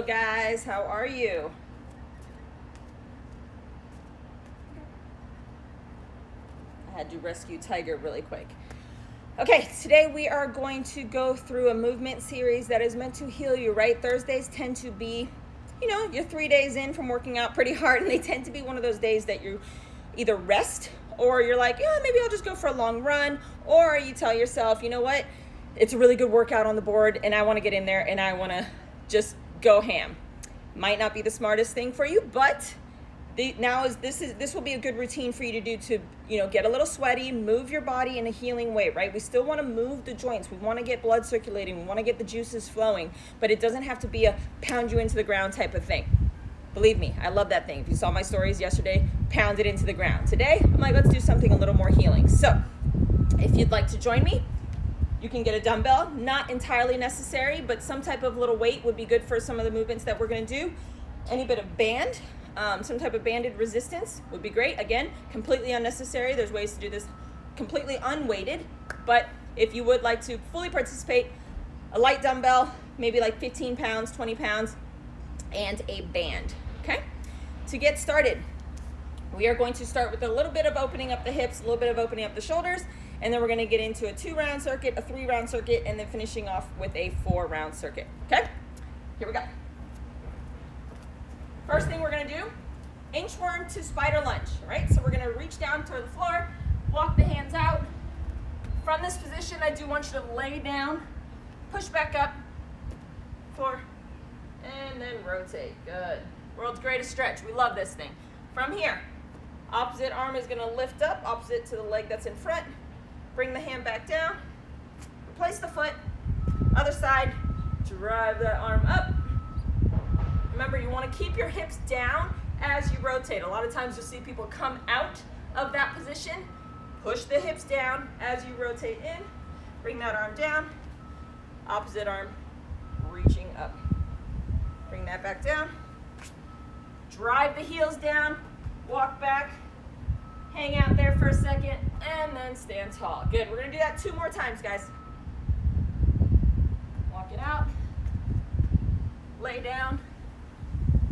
Guys, how are you? I had to rescue Tiger really quick. Okay, today we are going to go through a movement series that is meant to heal you, right? Thursdays tend to be, you're 3 days in from working out pretty hard, and they tend to be one of those days that you either rest or you're like, yeah, maybe I'll just go for a long run, or you tell yourself, you know what, it's a really good workout on the board and I want to get in there and I want to just go ham. Might not be the smartest thing for you, but this will be a good routine for you to do to get a little sweaty, move your body in a healing way, right? We still want to move the joints, we want to get blood circulating, we want to get the juices flowing, but it doesn't have to be a pound you into the ground type of thing. Believe me, I love that thing. If you saw my stories yesterday, pound it into the ground. Today I'm like, let's do something a little more healing. So if you'd like to join me, you can get a dumbbell, not entirely necessary, but some type of little weight would be good for some of the movements that we're going to do. Any bit of band, some type of banded resistance would be great. Again, completely unnecessary. There's ways to do this completely unweighted, but if you would like to fully participate, a light dumbbell, maybe like 15 pounds, 20 pounds, and a band, okay? To get started, we are going to start with a little bit of opening up the hips, a little bit of opening up the shoulders, and then we're going to get into a 2-round circuit, a 3-round circuit, and then finishing off with a 4-round circuit, okay? Here we go. First thing we're going to do, inchworm to spider lunge, right? So we're going to reach down toward the floor, walk the hands out. From this position, I do want you to lay down, push back up, floor, and then rotate. Good. World's greatest stretch. We love this thing. From here, opposite arm is going to lift up, opposite to the leg that's in front. Bring the hand back down, replace the foot, other side, drive that arm up. Remember, you want to keep your hips down as you rotate. A lot of times you'll see people come out of that position, push the hips down as you rotate in, bring that arm down, opposite arm reaching up. Bring that back down, drive the heels down, walk back, hang out there for a second, and then stand tall. Good, we're gonna do that 2 more times, guys. Walk it out, lay down,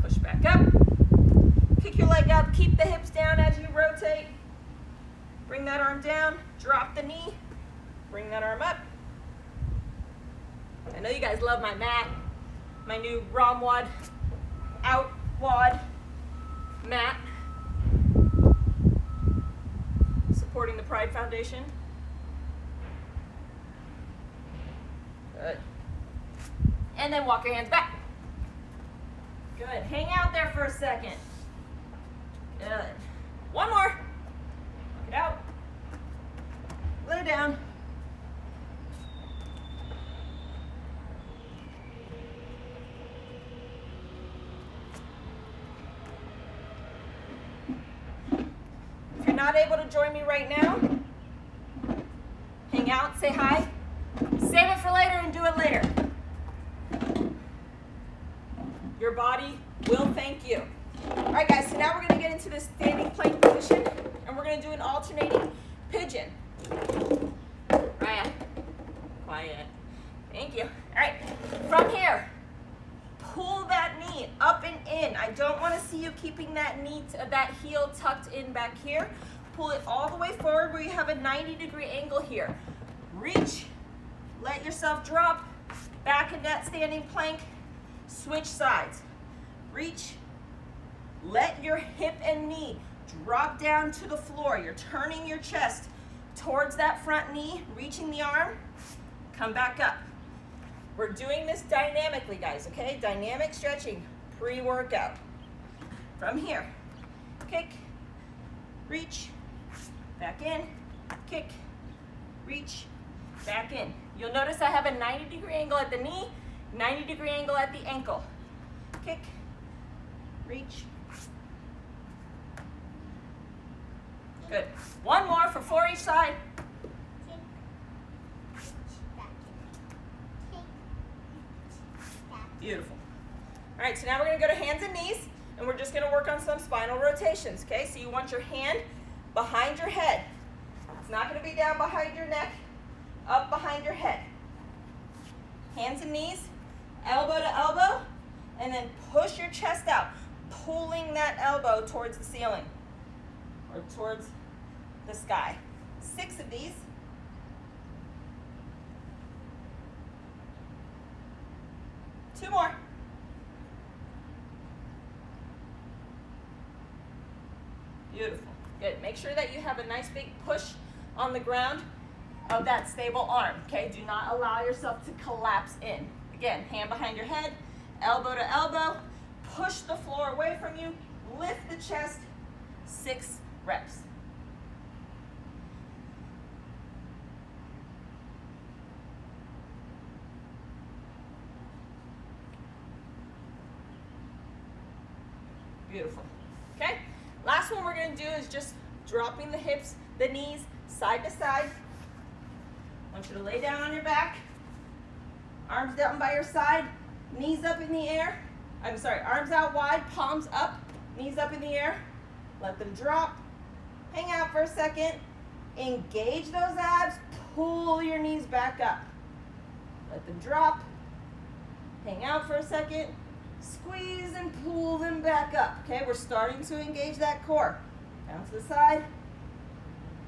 push back up, kick your leg up, keep the hips down as you rotate, bring that arm down, drop the knee, bring that arm up. I know you guys love my mat, my new ROMWOD out WOD mat. Supporting the Pride Foundation. Good. And then walk your hands back. Good. Hang out there for a second. Good. 1 more. Walk it out. Lay down. Not able to join me right now, hang out, say hi, save it for later and do it later. Your body will thank you. All right, guys, so now we're going to get into this standing plank position, and we're going to do an alternating pigeon. Ryan, quiet. Thank you. All right, from here, pull that knee up and in. I don't want to see you keeping that knee, that heel tucked in back here. Pull it all the way forward where you have a 90-degree angle here. Reach, let yourself drop, back in that standing plank, switch sides. Reach, let your hip and knee drop down to the floor. You're turning your chest towards that front knee, reaching the arm, come back up. We're doing this dynamically, guys, okay? Dynamic stretching, pre-workout. From here, kick, reach, back in, kick, reach, back in. You'll notice I have a 90-degree angle at the knee, 90-degree angle at the ankle. Kick, reach. Good. 1 more for 4 each side. Beautiful. All right, so now we're going to go to hands and knees, and we're just going to work on some spinal rotations, okay? So you want your hand behind your head. It's not going to be down behind your neck, up behind your head. Hands and knees, elbow to elbow, and then push your chest out, pulling that elbow towards the ceiling or towards the sky. 6 of these. Two more. Beautiful. Good. Make sure that you have a nice big push on the ground of that stable arm. Okay? Do not allow yourself to collapse in. Again, hand behind your head, elbow to elbow. Push the floor away from you. Lift the chest. 6 reps. Beautiful. Okay? Last one we're going to do is just dropping the hips, the knees, side to side. I want you to lay down on your back. Arms down by your side, knees up in the air. Arms out wide, palms up, knees up in the air. Let them drop. Hang out for a second. Engage those abs. Pull your knees back up. Let them drop. Hang out for a second. Squeeze and pull them back up. Okay, we're starting to engage that core. Down to the side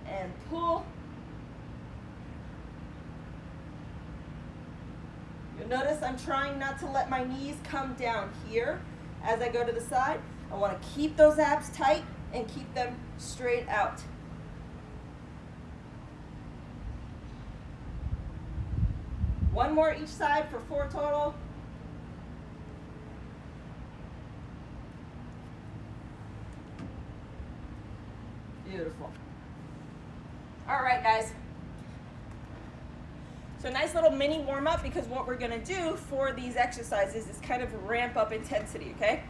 and pull. You'll notice I'm trying not to let my knees come down here as I go to the side. I want to keep those abs tight and keep them straight out. One more each side for 4 total. Beautiful. All right, guys. So nice little mini warm up, because what we're going to do for these exercises is kind of ramp up intensity, okay?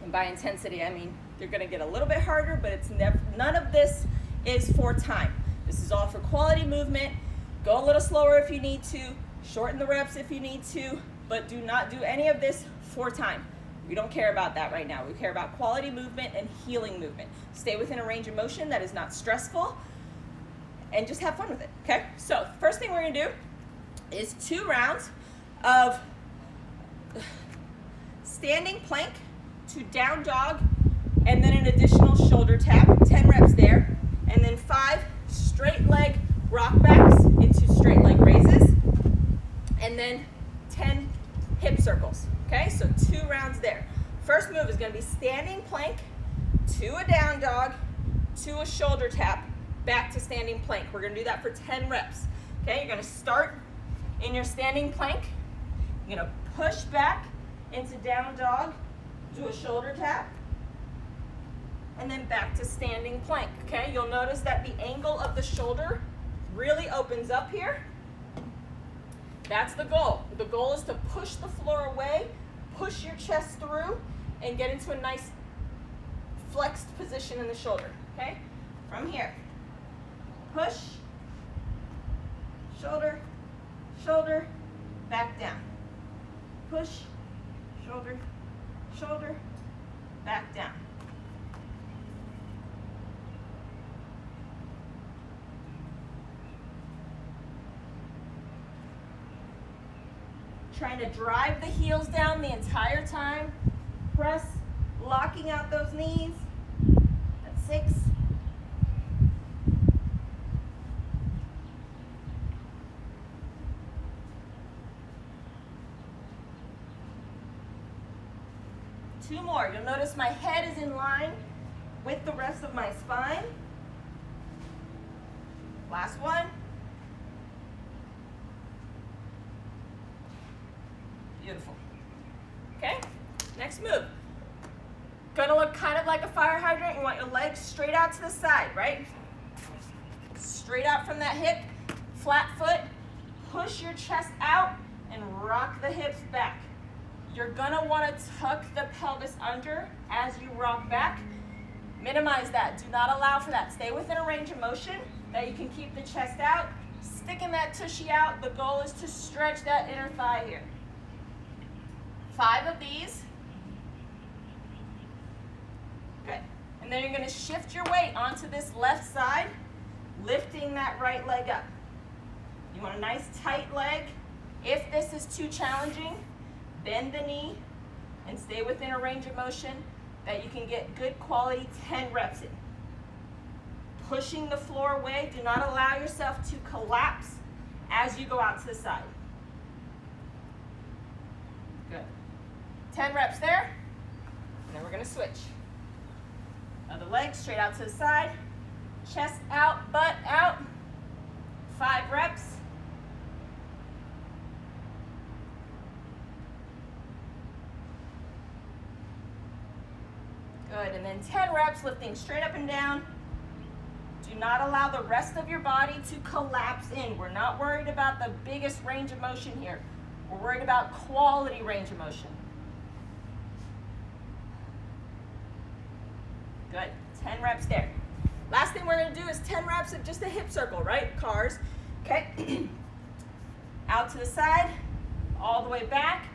And by intensity, I mean they're going to get a little bit harder, but it's none of this is for time. This is all for quality movement. Go a little slower if you need to, shorten the reps if you need to, but do not do any of this for time. We don't care about that right now. We care about quality movement and healing movement. Stay within a range of motion that is not stressful, and just have fun with it, okay? So first thing we're gonna do is 2 rounds of standing plank to down dog, and then an additional shoulder tap, 10 reps there, and then 5 straight leg rock backs into straight leg raises, and then 10 hip circles, okay? So 2 rounds there. First move is gonna be standing plank to a down dog to a shoulder tap, back to standing plank. We're gonna do that for 10 reps, okay? You're gonna start in your standing plank. You're gonna push back into down dog, do a shoulder tap, and then back to standing plank, okay? You'll notice that the angle of the shoulder really opens up here. That's the goal. The goal is to push the floor away, push your chest through, and get into a nice flexed position in the shoulder, okay? From here, push, shoulder, shoulder, back down. Push, shoulder, shoulder, back down. Trying to drive the heels down the entire time. Press, locking out those knees. That's 6. Two more. You'll notice my head is in line with the rest of my spine. Last one. Beautiful. Okay, next move. Gonna look kind of like a fire hydrant. You want your legs straight out to the side, right? Straight out from that hip, flat foot. Push your chest out and rock the hips back. You're gonna wanna tuck the pelvis under as you rock back. Minimize that, do not allow for that. Stay within a range of motion that you can keep the chest out, sticking that tushy out. The goal is to stretch that inner thigh here. 5 of these. Good. And then you're gonna shift your weight onto this left side, lifting that right leg up. You want a nice tight leg. If this is too challenging, bend the knee, and stay within a range of motion that you can get good quality 10 reps in. Pushing the floor away. Do not allow yourself to collapse as you go out to the side. Good. 10 reps there. And then we're going to switch. Other leg straight out to the side. Chest out, butt out. 5 reps. Good, and then 10 reps lifting straight up and down. Do not allow the rest of your body to collapse in. We're not worried about the biggest range of motion here. We're worried about quality range of motion. Good, 10 reps there. Last thing we're gonna do is 10 reps of just a hip circle, right? Cars, okay? Out to the side, all the way back.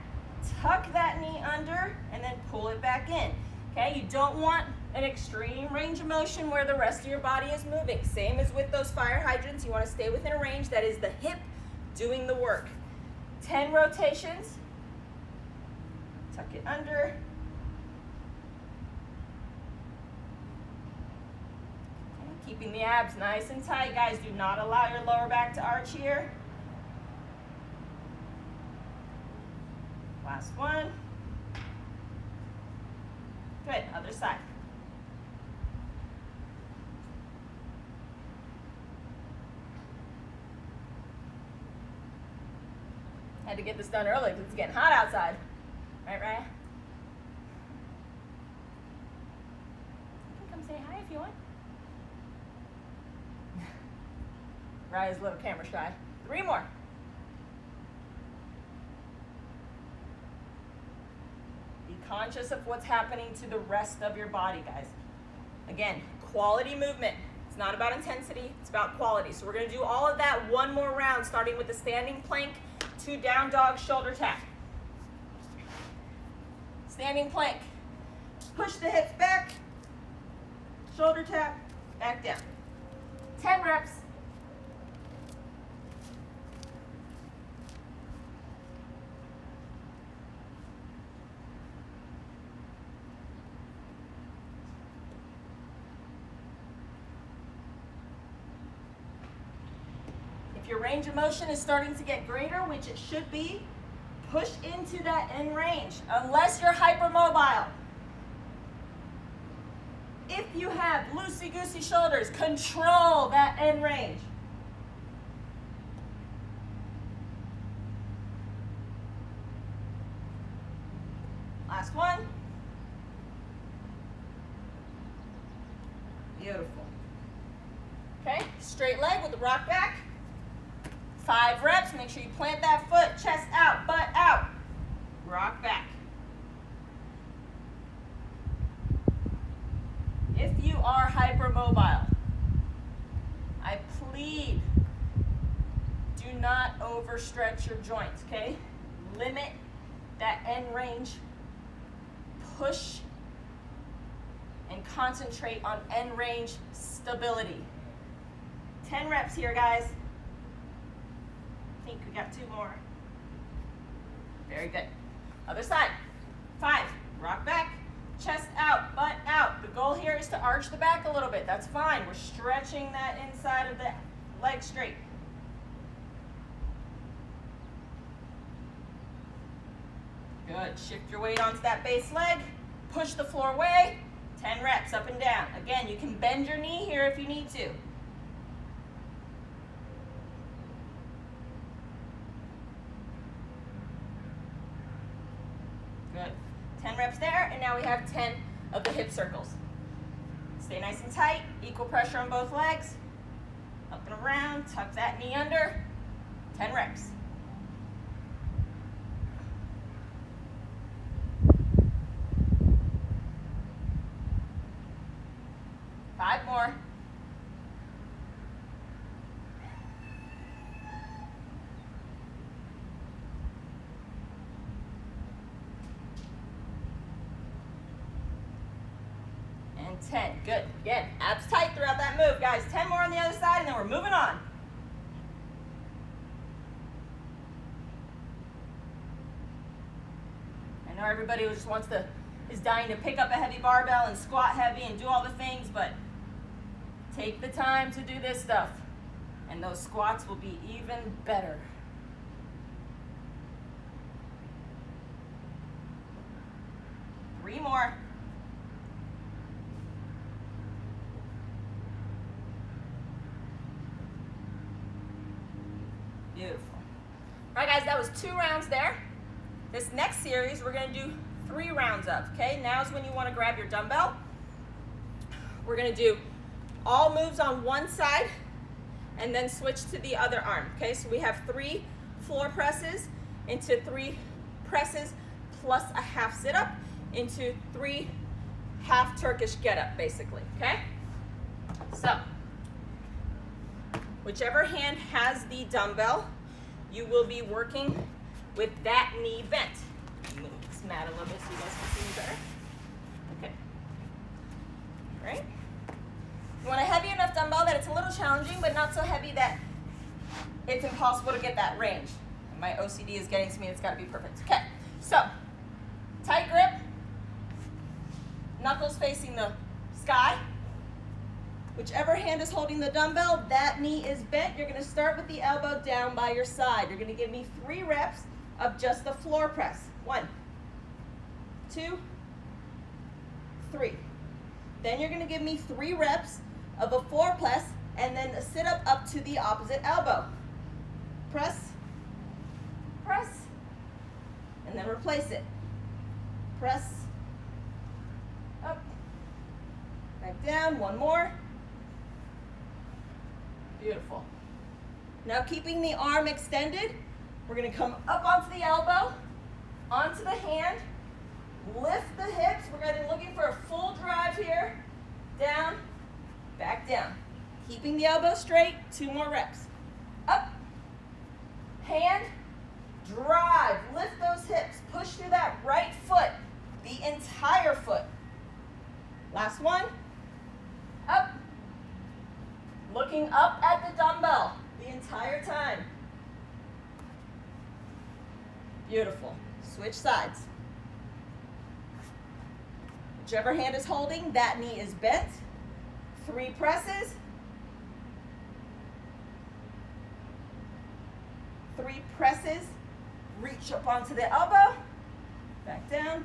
Tuck that knee under and then pull it back in. Okay, you don't want an extreme range of motion where the rest of your body is moving. Same as with those fire hydrants, you want to stay within a range that is the hip doing the work. 10 rotations. Tuck it under. Okay, keeping the abs nice and tight, guys. Do not allow your lower back to arch here. Last one. Good, other side. Had to get this done early because it's getting hot outside. Right, Raya? You can come say hi if you want. Raya's a little camera shy. 3 more. Conscious of what's happening to the rest of your body, guys. Again, quality movement. It's not about intensity, it's about quality. So we're gonna do all of that one more round, starting with the standing plank to down dog shoulder tap. Standing plank. Push the hips back, shoulder tap, back down. 10 reps. Your range of motion is starting to get greater, which it should be, push into that end range, unless you're hypermobile. If you have loosey-goosey shoulders, control that end range. Last one. Beautiful. Okay, straight leg with the rock back. 5 reps, make sure you plant that foot, chest out, butt out. Rock back. If you are hypermobile, I plead, do not overstretch your joints, okay? Limit that end range, push, and concentrate on end range stability. 10 reps here, guys. I think we got 2 more. Very good. Other side. 5. Rock back. Chest out. Butt out. The goal here is to arch the back a little bit. That's fine. We're stretching that inside of the leg straight. Good. Shift your weight onto that base leg. Push the floor away. 10 reps up and down. Again, you can bend your knee here if you need to. Good. 10 reps there, and now we have 10 of the hip circles. Stay nice and tight, equal pressure on both legs. Up and around, tuck that knee under. 10 reps. Five more. And 10. Good. Again, abs tight throughout that move, guys. 10 more on the other side, and then we're moving on. I know know everybody just is dying to pick up a heavy barbell and squat heavy and do all the things, but take the time to do this stuff, and those squats will be even better. Three more. Beautiful. All right, guys, that was 2 rounds there. This next series, we're going to do 3 rounds of, okay? Now's when you want to grab your dumbbell. We're going to do all moves on one side and then switch to the other arm, okay? So we have 3 floor presses into 3 presses plus a half sit-up into 3 half Turkish get-up, basically, okay? So, whichever hand has the dumbbell, you will be working with that knee bent. Move this mat a little bit so you guys can see me better. Okay. All right. You want a heavy enough dumbbell that it's a little challenging, but not so heavy that it's impossible to get that range. And my OCD is getting to me, it's gotta be perfect. Okay, so, tight grip, knuckles facing the sky. Whichever hand is holding the dumbbell, that knee is bent. You're gonna start with the elbow down by your side. You're gonna give me 3 reps of just the floor press. 1, 2, 3. Then you're gonna give me 3 reps of a floor press and then a sit up to the opposite elbow. Press, press, and then replace it. Press, up, back down, 1 more. Beautiful. Now keeping the arm extended, we're going to come up onto the elbow, onto the hand, lift the hips. We're going to be looking for a full drive here, down, back down. Keeping the elbow straight, 2 more reps. Up, hand, drive, lift those hips, push through that right foot, the entire foot. Last one, up. Looking up at the dumbbell the entire time. Beautiful. Switch sides. Whichever hand is holding, that knee is bent. 3 presses. 3 presses. Reach up onto the elbow. Back down.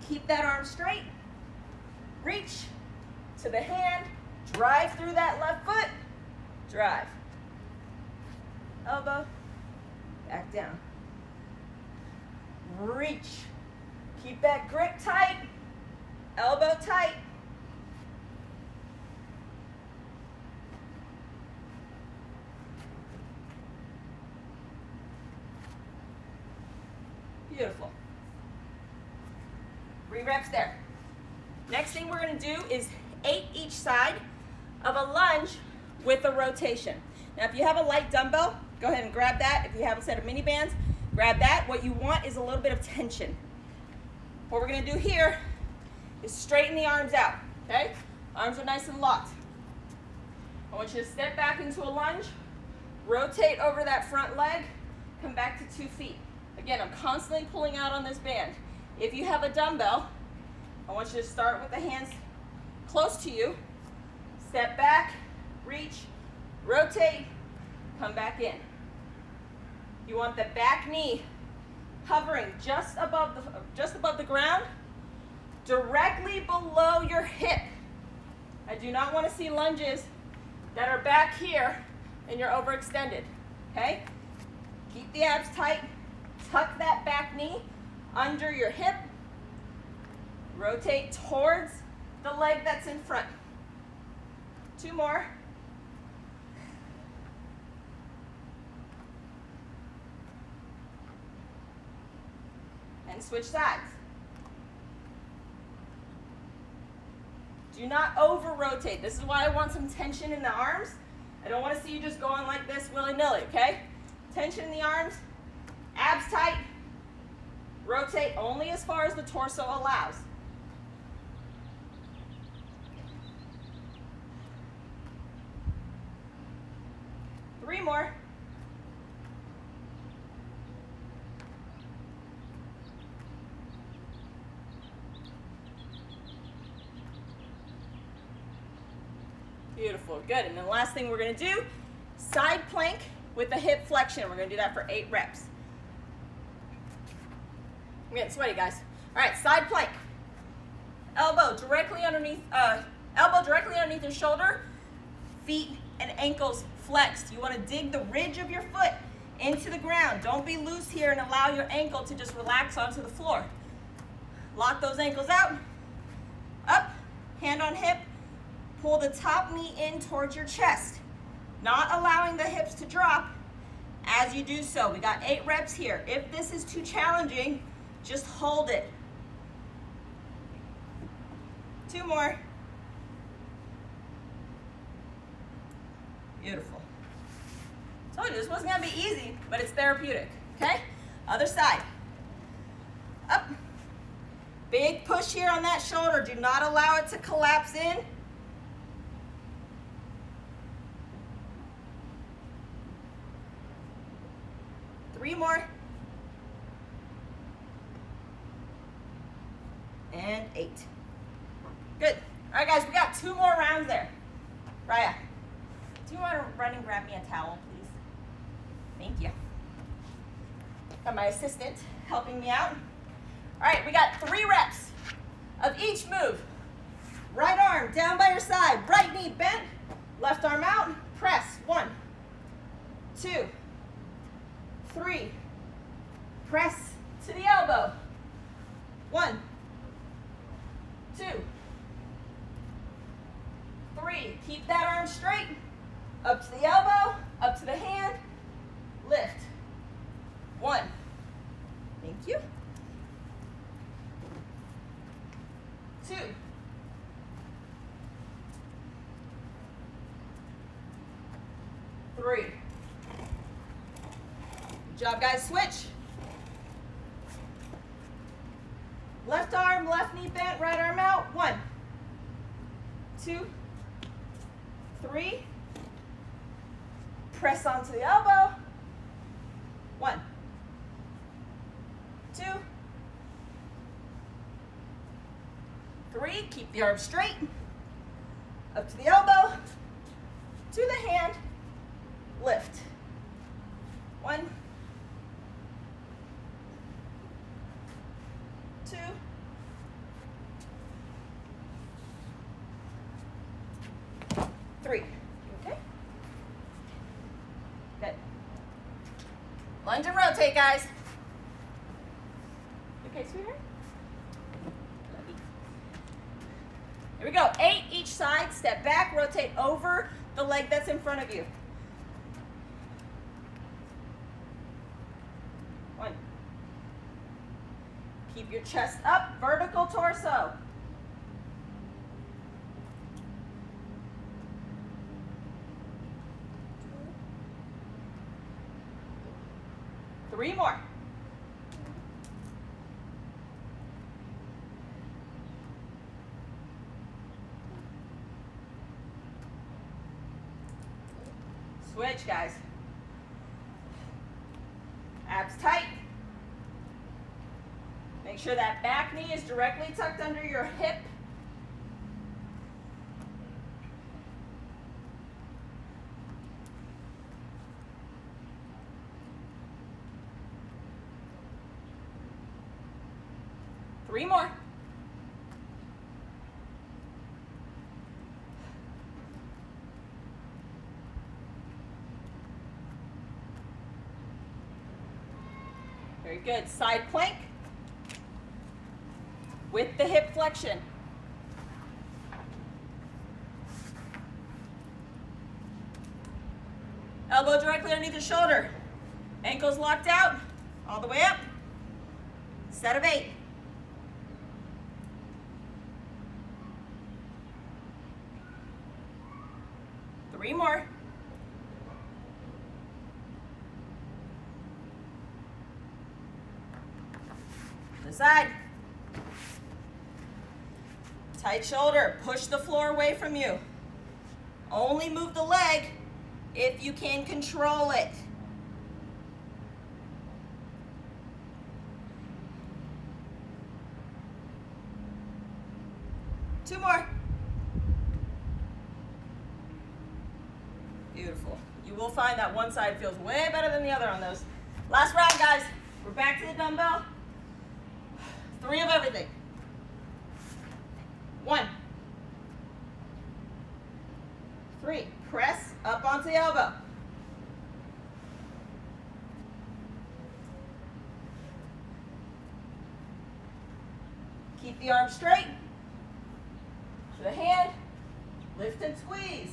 Keep that arm straight. Reach to the hand. Drive through that left foot. Drive. Elbow. Back down. Reach. Keep that grip tight. Elbow tight. Beautiful. 3 reps there. Next thing we're going to do is 8 each side of a lunge with a rotation. Now if you have a light dumbbell, go ahead and grab that. If you have a set of mini bands, grab that. What you want is a little bit of tension. What we're going to do here is straighten the arms out, okay? Arms are nice and locked. I want you to step back into a lunge, rotate over that front leg, come back to 2 feet. Again, I'm constantly pulling out on this band. If you have a dumbbell, I want you to start with the hands close to you. Step back, reach, rotate, come back in. You want the back knee hovering just above the ground, directly below your hip. I do not want to see lunges that are back here and you're overextended, okay? Keep the abs tight, tuck that back knee under your hip, rotate towards the leg that's in front. 2 more. And switch sides. Do not over-rotate. This is why I want some tension in the arms. I don't want to see you just going like this willy-nilly, okay? Tension in the arms, abs tight, rotate only as far as the torso allows. 3 more. Beautiful, good. And then the last thing we're gonna do, side plank with a hip flexion. We're gonna do that for 8 reps. I'm getting sweaty, guys. All right, side plank. Elbow directly underneath your shoulder, feet and ankles flexed. You wanna dig the ridge of your foot into the ground. Don't be loose here and allow your ankle to just relax onto the floor. Lock those ankles out. Up, hand on hip. Pull the top knee in towards your chest, not allowing the hips to drop as you do so. We got 8 reps here. If this is too challenging, just hold it. 2 more. Beautiful. Told you this wasn't gonna be easy, but it's therapeutic, okay? Other side. Up. Big push here on that shoulder. Do not allow it to collapse in. 3 more. And 8. Good. All right, guys, we got 2 more rounds there. Raya, do you want to run and grab me a towel, please? Thank you. Got my assistant helping me out. All right, we got 3 reps of each move. Right arm down by your side, right knee bent, left arm out, press. 1, 2, 3. Press to the elbow. 1, 2, 3. Keep that arm straight. Up to the elbow, up to the hand. Lift. 1. Thank you. 2. 3. Good job, guys. Switch. Left arm, left knee bent, right arm out. 1, 2, 3. Press onto the elbow. 1, 2, 3. Keep the arm straight. Up to the elbow, to the hand, lift. 1, 2, 3. Okay? Good. Lunge and rotate, guys. Okay, sweetheart? Here we go. 8 each side. Step back, rotate over the leg that's in front of you. 1. Keep your chest up, vertical torso. 3 more. Switch, guys. Abs tight. Make sure that back knee is directly tucked under your hip. Three more. Very good. Side plank with the hip flexion. Elbow directly underneath the shoulder. Ankles locked out, all the way up. Set of 8. Three more. To the side. Tight shoulder. Push the floor away from you. Only move the leg if you can control it. Two more. Beautiful. You will find that one side feels way better than the other on those. Last round, guys. We're back to the dumbbell. 3 of everything. 1, 3. Press up onto the elbow. Keep the arm straight. To the hand. Lift and squeeze.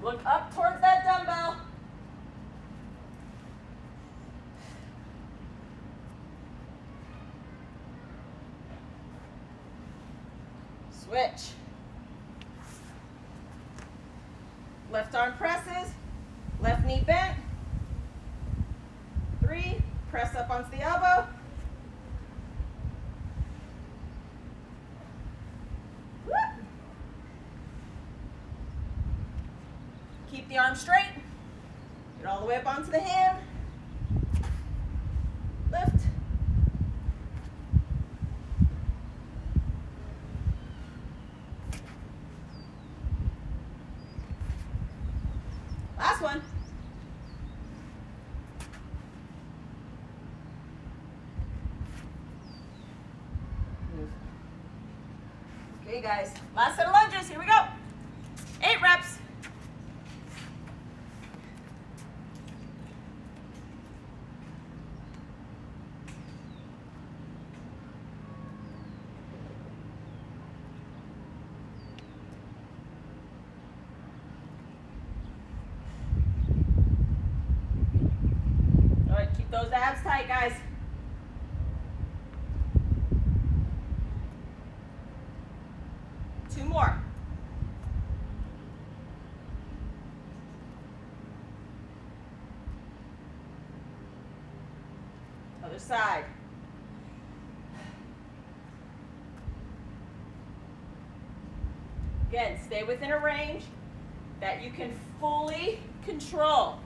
Look up towards that dumbbell. Switch. Left arm presses. Left knee bent. 3. Press up onto the elbow. Keep the arm straight. Get all the way up onto the hand. Lift. Last one. Okay, guys. Last set of lunges. Here we go. 8 reps. Keep those abs tight, guys. Two more. Other side. Again, stay within a range that you can fully control.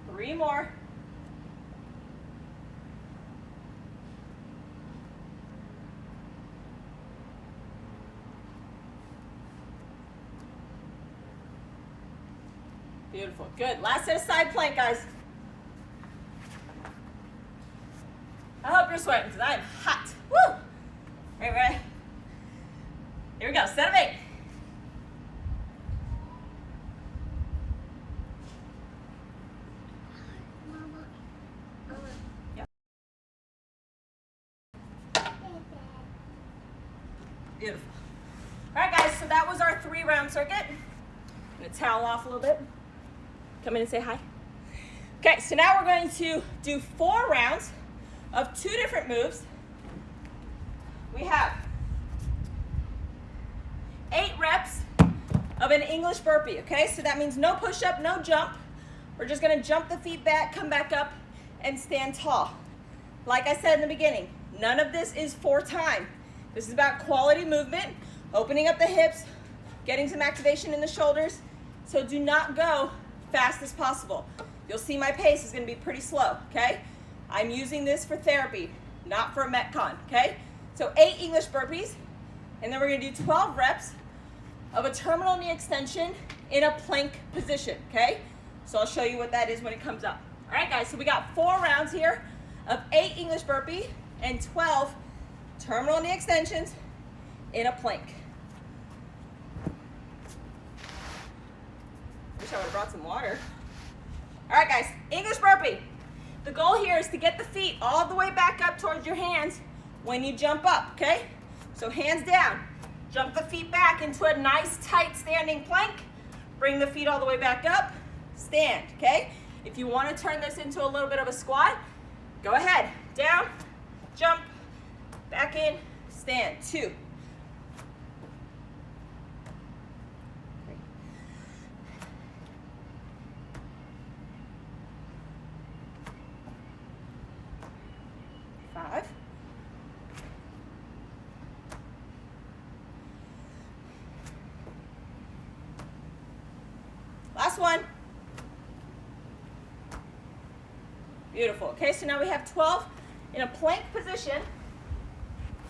Three more. Beautiful. Good. Last set of side plank, guys. I hope you're sweating because I am hot. Woo! Ready? Here we go. Set of 8. Beautiful. All right, guys, so that was our 3-round circuit. I'm going to towel off a little bit. Come in and say hi. Okay, so now we're going to do 4 rounds of 2 different moves. We have 8 reps of an English burpee, okay? So that means no push-up, no jump. We're just going to jump the feet back, come back up, and stand tall. Like I said in the beginning, none of this is for time. This is about quality movement, opening up the hips, getting some activation in the shoulders. So do not go fast as possible. You'll see my pace is going to be pretty slow, okay? I'm using this for therapy, not for a Metcon, okay? So 8 English burpees, and then we're going to do 12 reps of a terminal knee extension in a plank position, okay? So I'll show you what that is when it comes up. All right, guys, so we got 4 rounds here of 8 English burpee and 12 terminal knee extensions in a plank. Wish I would have brought some water. All right, guys, English burpee. The goal here is to get the feet all the way back up towards your hands when you jump up, okay? So hands down, jump the feet back into a nice tight standing plank. Bring the feet all the way back up, stand, okay? If you want to turn this into a little bit of a squat, go ahead. Down, jump, back in, stand. 2. 3. Last one. Beautiful. Okay, so now we have 12 in a plank position.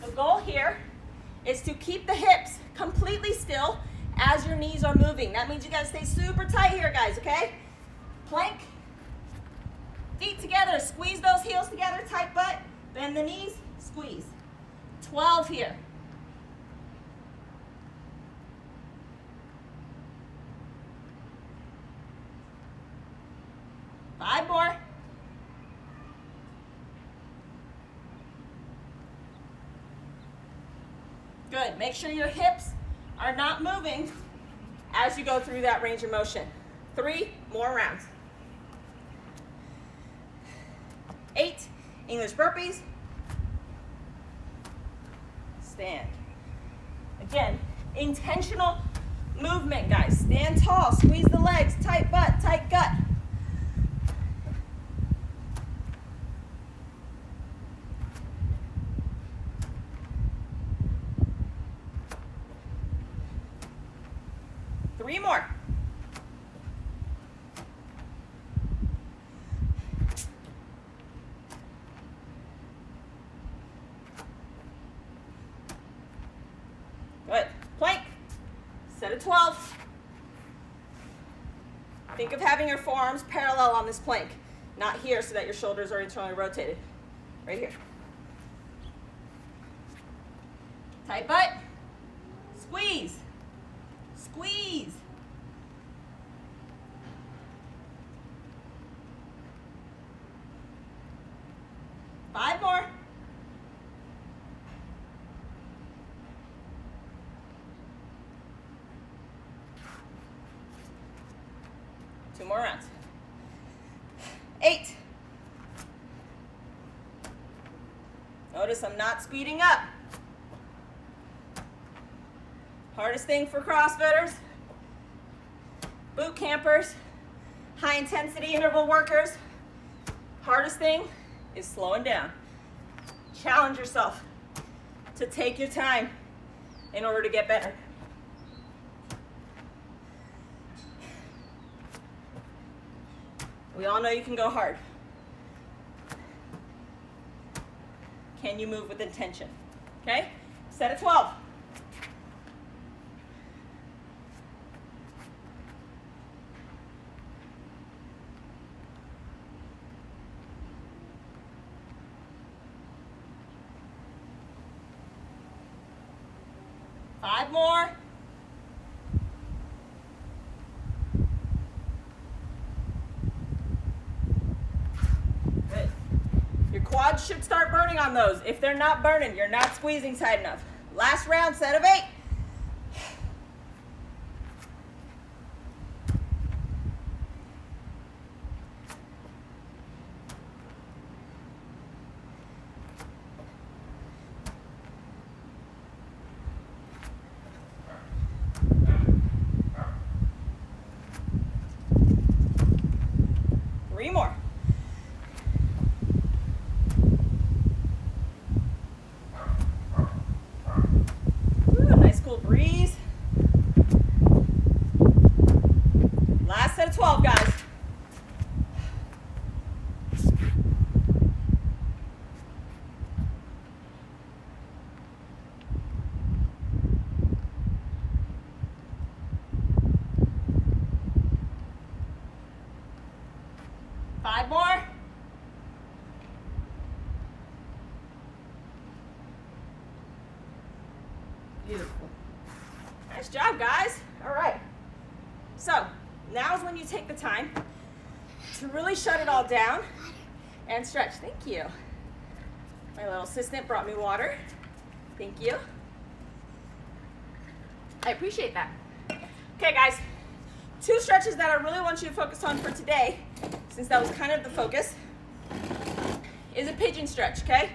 The goal here is to keep the hips completely still as your knees are moving. That means you gotta stay super tight here, guys, okay? Plank, feet together, squeeze those heels together, tight butt, bend the knees, squeeze. 12 here. Five more. Good. Make sure your hips are not moving as you go through that range of motion. 3 more rounds. 8 English burpees. Stand. Again, intentional movement, guys. Stand tall, squeeze the legs, tight butt, tight gut. Three more. Good. Plank. Set of 12. Think of having your forearms parallel on this plank. Not here so that your shoulders are internally rotated. Right here. Tight butt. Squeeze. Squeeze. Five more. Two more rounds. 8. Notice I'm not speeding up. Hardest thing for CrossFitters, boot campers, high intensity interval workers, hardest thing is slowing down. Challenge yourself to take your time in order to get better. We all know you can go hard. Can you move with intention? Okay? Set of 12. Five more. Good. Your quads should start burning on those. If they're not burning, you're not squeezing tight enough. Last round, set of 8. Three more. Ooh, nice cool breeze. Last set of 12, guys. Five more. Beautiful. Nice job, guys. All right. So now is when you take the time to really shut it all down and stretch. Thank you. My little assistant brought me water. Thank you. I appreciate that. Okay, guys. 2 stretches that I really want you to focus on for today, since that was kind of the focus, is a pigeon stretch, okay?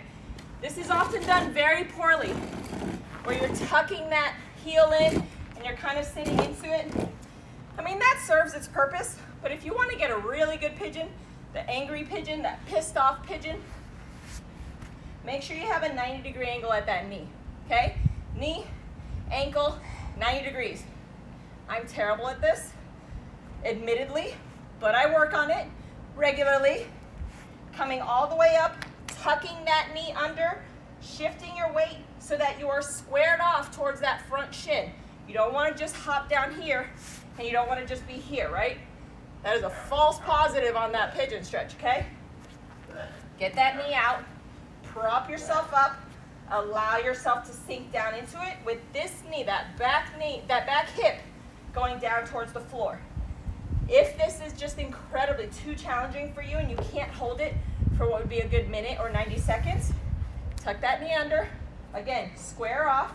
This is often done very poorly, where you're tucking that heel in and you're kind of sitting into it. I mean, that serves its purpose, but if you want to get a really good pigeon, the angry pigeon, that pissed off pigeon, make sure you have a 90-degree angle at that knee, okay? Knee, ankle, 90 degrees. I'm terrible at this. admittedly, but I work on it regularly. Coming all the way up, tucking that knee under, shifting your weight so that you are squared off towards that front shin. You don't want to just hop down here, and you don't want to just be here, right? That is a false positive on that pigeon stretch, okay? Get that knee out, prop yourself up, allow yourself to sink down into it with this knee, that back hip going down towards the floor. If this is just incredibly too challenging for you and you can't hold it for what would be a good minute or 90 seconds, tuck that knee under, again, square off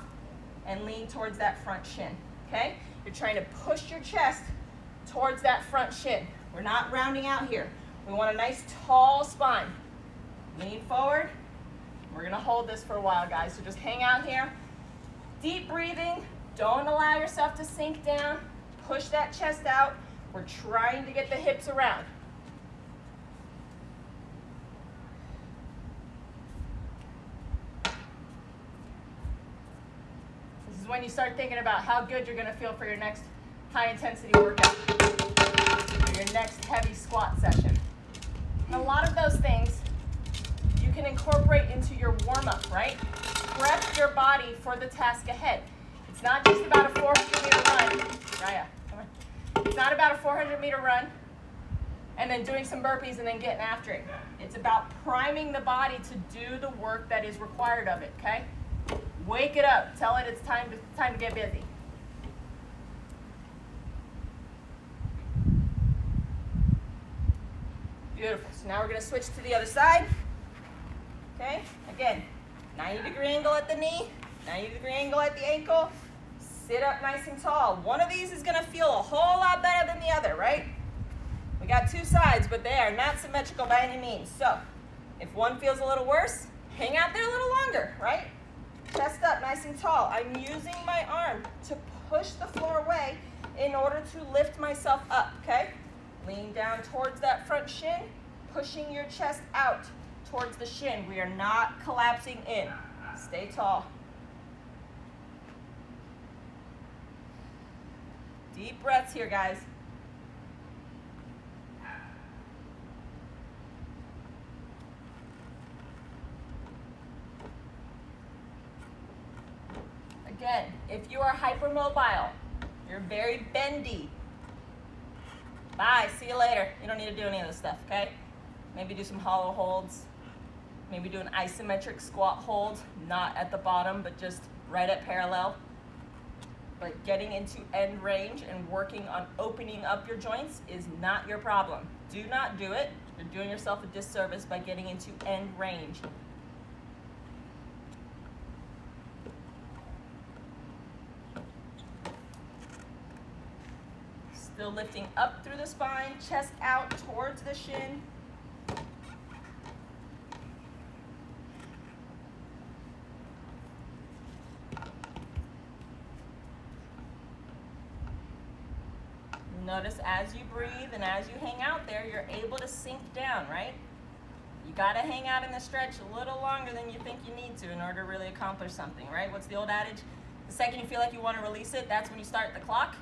and lean towards that front shin, okay? You're trying to push your chest towards that front shin. We're not rounding out here. We want a nice tall spine. Lean forward. We're gonna hold this for a while, guys, so just hang out here. Deep breathing. Don't allow yourself to sink down. Push that chest out. We're trying to get the hips around. This is when you start thinking about how good you're gonna feel for your next high intensity workout, or your next heavy squat session. And a lot of those things you can incorporate into your warm-up, right? Prep your body for the task ahead. It's not just about a 400-meter run. Raya, come on. It's not about a 400-meter run and then doing some burpees and then getting after it. It's about priming the body to do the work that is required of it, okay? Wake it up. Tell it it's time to get busy. Beautiful. So now we're going to switch to the other side. Okay? Again, 90-degree angle at the knee, 90-degree angle at the ankle. Sit up nice and tall. One of these is going to feel a whole lot better than the other, right? We got two sides, but they are not symmetrical by any means. So if one feels a little worse, hang out there a little longer, right? Chest up nice and tall. I'm using my arm to push the floor away in order to lift myself up, okay? Lean down towards that front shin, pushing your chest out towards the shin. We are not collapsing in. Stay tall. Deep breaths here, guys. Again, if you are hypermobile, you're very bendy. Bye, see you later. You don't need to do any of this stuff, okay? Maybe do some hollow holds. Maybe do an isometric squat hold, not at the bottom, but just right at parallel. But getting into end range and working on opening up your joints is not your problem. Do not do it. You're doing yourself a disservice by getting into end range. Still lifting up through the spine, chest out towards the shin. Notice as you breathe and as you hang out there, you're able to sink down, right? You gotta hang out in the stretch a little longer than you think you need to in order to really accomplish something, right? What's the old adage? The second you feel like you want to release it, that's when you start the clock.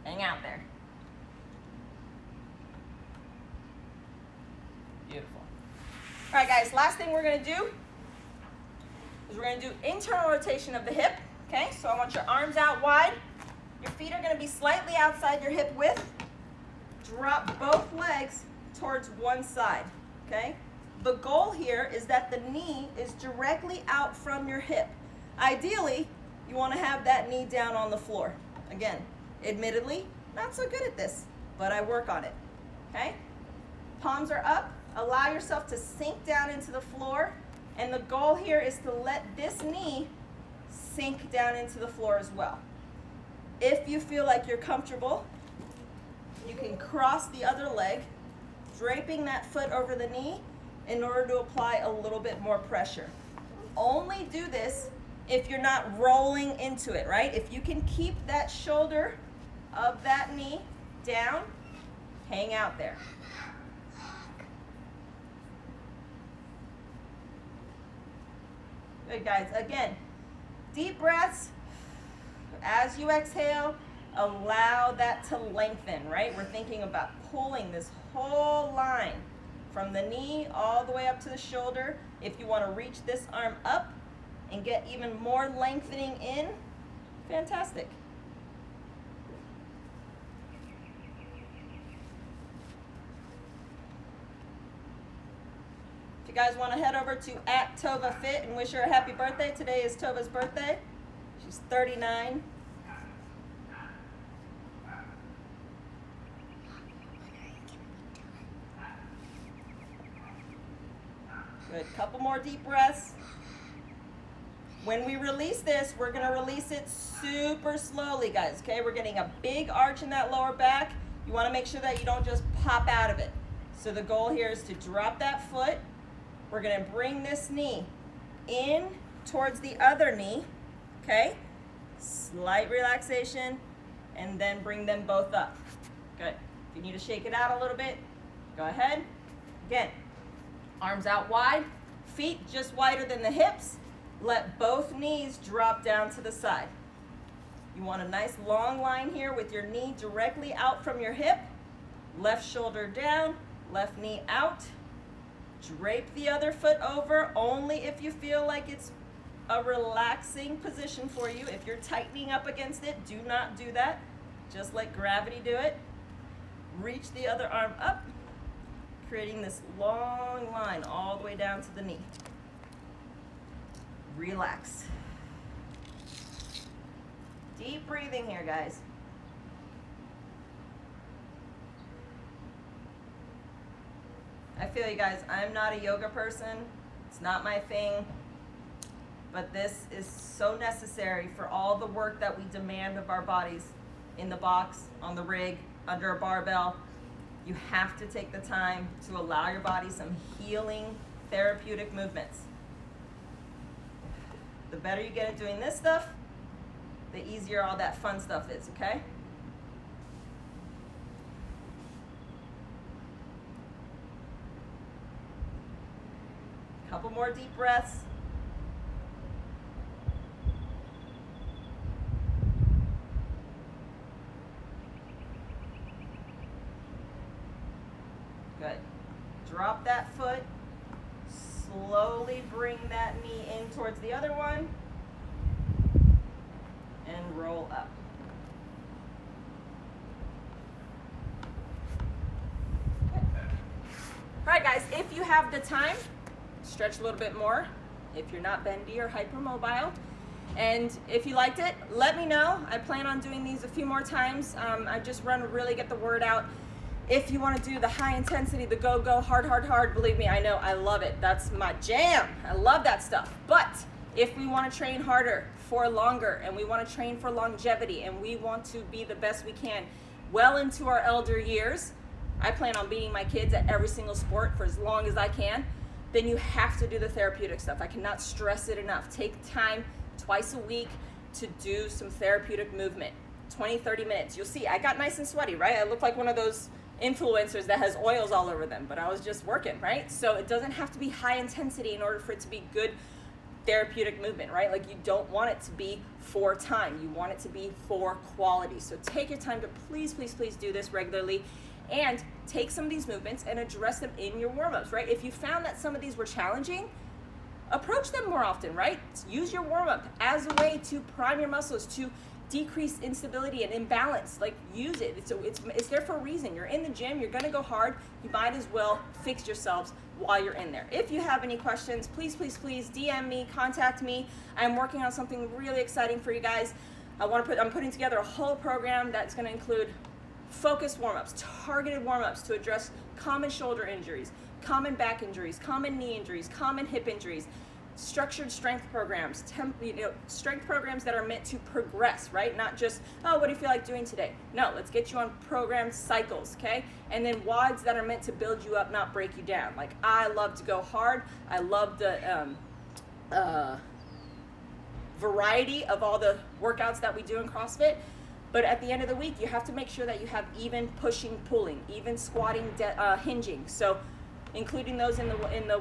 Hang out there. Beautiful. All right, guys, last thing we're gonna do is we're gonna do internal rotation of the hip, okay? So I want your arms out wide. Your feet are gonna be slightly outside your hip width. Drop both legs towards one side, okay? The goal here is that the knee is directly out from your hip. Ideally, you wanna have that knee down on the floor. Again, admittedly, not so good at this, but I work on it, okay? Palms are up. Allow yourself to sink down into the floor. And the goal here is to let this knee sink down into the floor as well. If you feel like you're comfortable, you can cross the other leg, draping that foot over the knee in order to apply a little bit more pressure. Only do this if you're not rolling into it, right? If you can keep that shoulder of that knee down, hang out there. Good, guys. Again, deep breaths. As you exhale, Allow that to lengthen, right? We're thinking about pulling this whole line from the knee all the way up to the shoulder. If you want to reach this arm up and get even more lengthening in, fantastic. If you guys want to head over to @TovaFit and wish her a happy birthday. Today is Tova's birthday. She's 39. Good. Couple more deep breaths. When we release this, we're going to release it super slowly, guys. Okay? We're getting a big arch in that lower back. You want to make sure that you don't just pop out of it. So the goal here is to drop that foot. We're going to bring this knee in towards the other knee. Okay? Slight relaxation, and then bring them both up. Good. If you need to shake it out a little bit, go ahead. Again. Arms out wide, feet just wider than the hips. Let both knees drop down to the side. You want a nice long line here with your knee directly out from your hip. Left shoulder down, left knee out. Drape the other foot over only if you feel like it's a relaxing position for you. If you're tightening up against it, do not do that. Just let gravity do it. Reach the other arm up, creating this long line all the way down to the knee. Relax. Deep breathing here, guys. I feel you guys, I'm not a yoga person. It's not my thing. But this is so necessary for all the work that we demand of our bodies in the box, on the rig, under a barbell. You have to take the time to allow your body some healing, therapeutic movements. The better you get at doing this stuff, the easier all that fun stuff is, okay? Couple more deep breaths. Good. Drop that foot. Slowly bring that knee in towards the other one. And roll up. Good. All right, guys, if you have the time, stretch a little bit more. If you're not bendy or hypermobile. And if you liked it, let me know. I plan on doing these a few more times. I just want to really get the word out. If you want to do the high intensity, the go, hard, believe me, I know, I love it. That's my jam. I love that stuff. But if we want to train harder for longer, and we want to train for longevity, and we want to be the best we can well into our elder years, I plan on beating my kids at every single sport for as long as I can, then you have to do the therapeutic stuff. I cannot stress it enough. Take time twice a week to do some therapeutic movement. 20, 30 minutes. You'll see, I got nice and sweaty, right? I look like one of those influencers that has oils all over them, but I was just working, right? So it doesn't have to be high intensity in order for it to be good therapeutic movement, right? Like, you don't want it to be for time. You want it to be for quality. So take your time to please do this regularly, and take some of these movements and address them in your warm-ups, right? If you found that some of these were challenging, approach them more often, right? Use your warm-up as a way to prime your muscles, to decrease instability and imbalance. Like, use it. It's there for a reason. You're in the gym, you're gonna go hard. You might as well fix yourselves while you're in there. If you have any questions, please DM me, contact me. I'm working on something really exciting for you guys. I'm putting together a whole program that's gonna include focused warm-ups, targeted warm-ups to address common shoulder injuries, common back injuries, common knee injuries, common hip injuries, structured strength programs, strength programs that are meant to progress, right? Not just, oh, what do you feel like doing today? No, let's get you on programmed cycles, okay? And then WODs that are meant to build you up, not break you down. Like, I love to go hard. I love the variety of all the workouts that we do in CrossFit. But at the end of the week, you have to make sure that you have even pushing, pulling, even squatting, hinging. So including those in the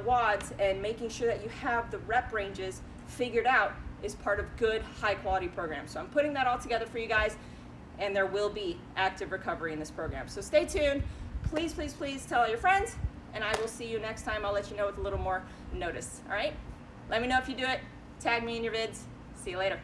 WODs and making sure that you have the rep ranges figured out is part of good, high quality programs. So I'm putting that all together for you guys. and there will be active recovery in this program. So stay tuned. Please, please, please tell all your friends, and I will see you next time. I'll let you know with a little more notice, all right? Let me know if you do it. Tag me in your vids. See you later.